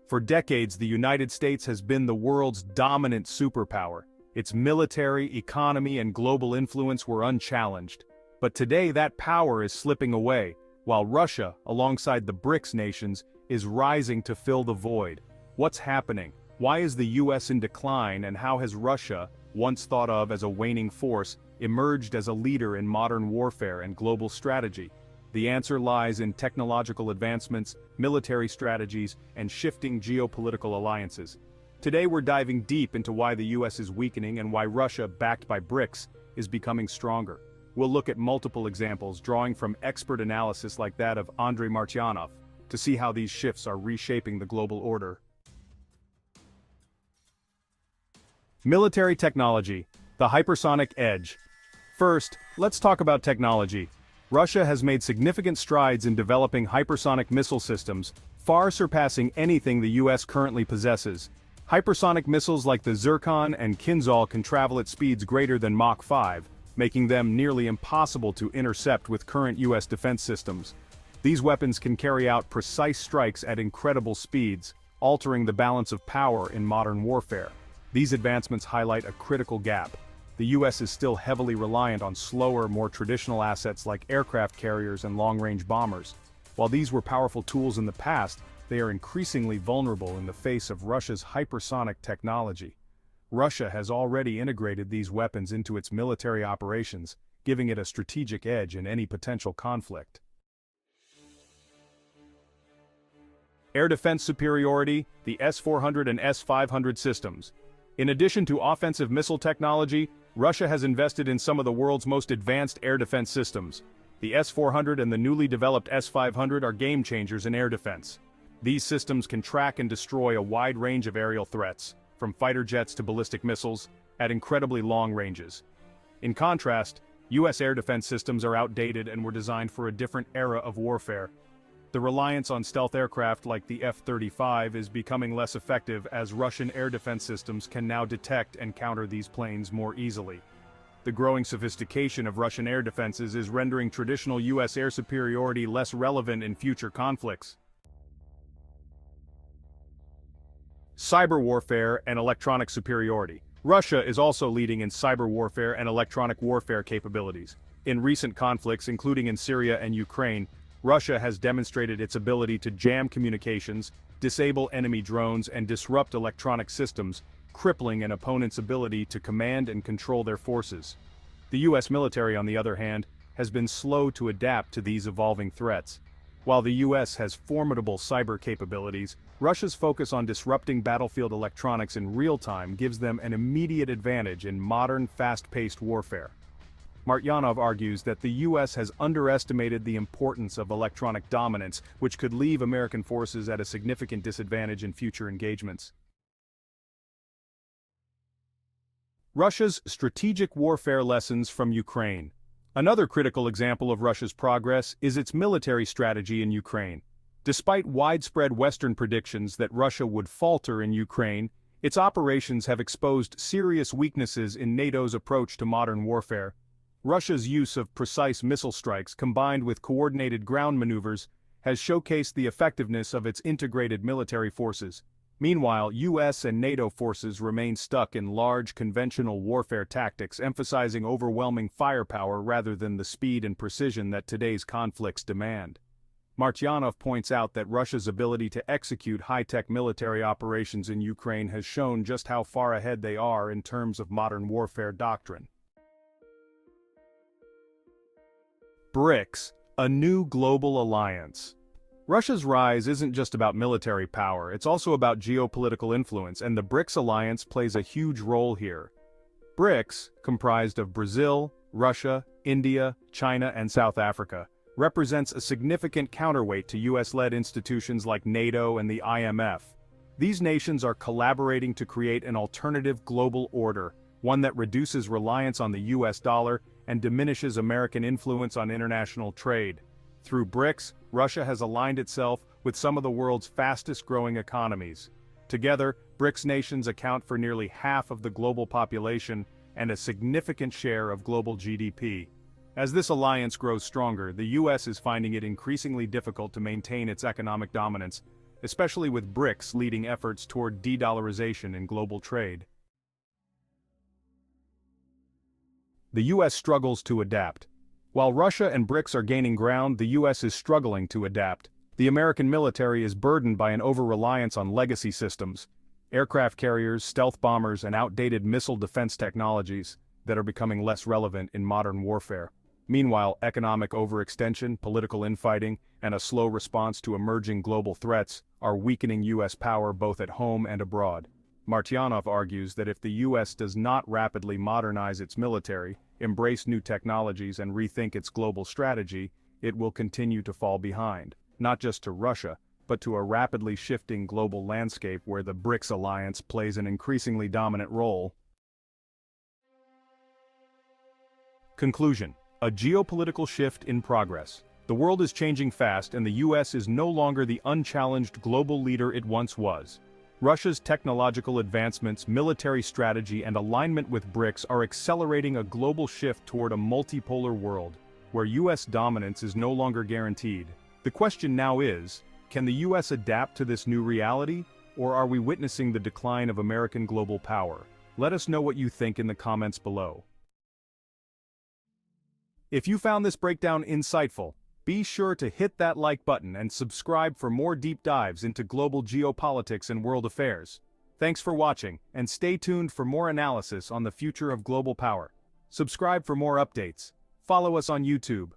For decades, the United States has been the world's dominant superpower. Its military, economy, and global influence were unchallenged. But today that power is slipping away, while Russia, alongside the BRICS nations, is rising to fill the void. What's happening? Why is the US in decline, and how has Russia, once thought of as a waning force, emerged as a leader in modern warfare and global strategy? The answer lies in technological advancements, military strategies, and shifting geopolitical alliances. Today we're diving deep into why the US is weakening and why Russia, backed by BRICS, is becoming stronger. We'll look at multiple examples, drawing from expert analysis like that of Andrei Martyanov, to see how these shifts are reshaping the global order. Military technology, the hypersonic edge. First, let's talk about technology. Russia has made significant strides in developing hypersonic missile systems, far surpassing anything the US currently possesses. Hypersonic missiles like the Zircon and Kinzhal can travel at speeds greater than Mach 5, making them nearly impossible to intercept with current US defense systems. These weapons can carry out precise strikes at incredible speeds, altering the balance of power in modern warfare. These advancements highlight a critical gap. The US is still heavily reliant on slower, more traditional assets like aircraft carriers and long-range bombers. While these were powerful tools in the past, they are increasingly vulnerable in the face of Russia's hypersonic technology. Russia has already integrated these weapons into its military operations, giving it a strategic edge in any potential conflict. Air defense superiority, the S-400 and S-500 systems. In addition to offensive missile technology, Russia has invested in some of the world's most advanced air defense systems. The S-400 and the newly developed S-500 are game changers in air defense. These systems can track and destroy a wide range of aerial threats, from fighter jets to ballistic missiles, at incredibly long ranges. In contrast, US air defense systems are outdated and were designed for a different era of warfare. The reliance on stealth aircraft like the F-35 is becoming less effective as Russian air defense systems can now detect and counter these planes more easily. The growing sophistication of Russian air defenses is rendering traditional US air superiority less relevant in future conflicts. Cyber warfare and electronic superiority. Russia is also leading in cyber warfare and electronic warfare capabilities. In recent conflicts, including in Syria and Ukraine, Russia has demonstrated its ability to jam communications, disable enemy drones, and disrupt electronic systems, crippling an opponent's ability to command and control their forces. The US military, on the other hand, has been slow to adapt to these evolving threats. While the US has formidable cyber capabilities, Russia's focus on disrupting battlefield electronics in real time gives them an immediate advantage in modern, fast-paced warfare. Martyanov argues that the US has underestimated the importance of electronic dominance, which could leave American forces at a significant disadvantage in future engagements. Russia's strategic warfare lessons from Ukraine. Another critical example of Russia's progress is its military strategy in Ukraine. Despite widespread Western predictions that Russia would falter in Ukraine, its operations have exposed serious weaknesses in NATO's approach to modern warfare. Russia's use of precise missile strikes combined with coordinated ground maneuvers has showcased the effectiveness of its integrated military forces. Meanwhile, US and NATO forces remain stuck in large conventional warfare tactics, emphasizing overwhelming firepower rather than the speed and precision that today's conflicts demand. Martyanov points out that Russia's ability to execute high-tech military operations in Ukraine has shown just how far ahead they are in terms of modern warfare doctrine. BRICS, a new global alliance. Russia's rise isn't just about military power, it's also about geopolitical influence, and the BRICS alliance plays a huge role here. BRICS, comprised of Brazil, Russia, India, China, and South Africa, represents a significant counterweight to US-led institutions like NATO and the IMF. These nations are collaborating to create an alternative global order, one that reduces reliance on the US dollar and diminishes American influence on international trade. Through BRICS, Russia has aligned itself with some of the world's fastest-growing economies. Together, BRICS nations account for nearly half of the global population and a significant share of global GDP. As this alliance grows stronger, the US is finding it increasingly difficult to maintain its economic dominance. especially with BRICS leading efforts toward de-dollarization in global trade. The US struggles to adapt. While Russia and BRICS are gaining ground, the US is struggling to adapt. The American military is burdened by an over-reliance on legacy systems, aircraft carriers, stealth bombers, and outdated missile defense technologies that are becoming less relevant in modern warfare. Meanwhile, economic overextension, political infighting, and a slow response to emerging global threats are weakening US power both at home and abroad. Martyanov argues that if the US does not rapidly modernize its military, embrace new technologies, and rethink its global strategy, it will continue to fall behind, not just to Russia, but to a rapidly shifting global landscape where the BRICS alliance plays an increasingly dominant role. Conclusion: a geopolitical shift in progress. The world is changing fast, and the US is no longer the unchallenged global leader it once was. Russia's technological advancements, military strategy, and alignment with BRICS are accelerating a global shift toward a multipolar world, where US dominance is no longer guaranteed. The question now is, can the US adapt to this new reality, or are we witnessing the decline of American global power? Let us know what you think in the comments below. If you found this breakdown insightful, be sure to hit that like button and subscribe for more deep dives into global geopolitics and world affairs. Thanks for watching, and stay tuned for more analysis on the future of global power. Subscribe for more updates. Follow us on YouTube.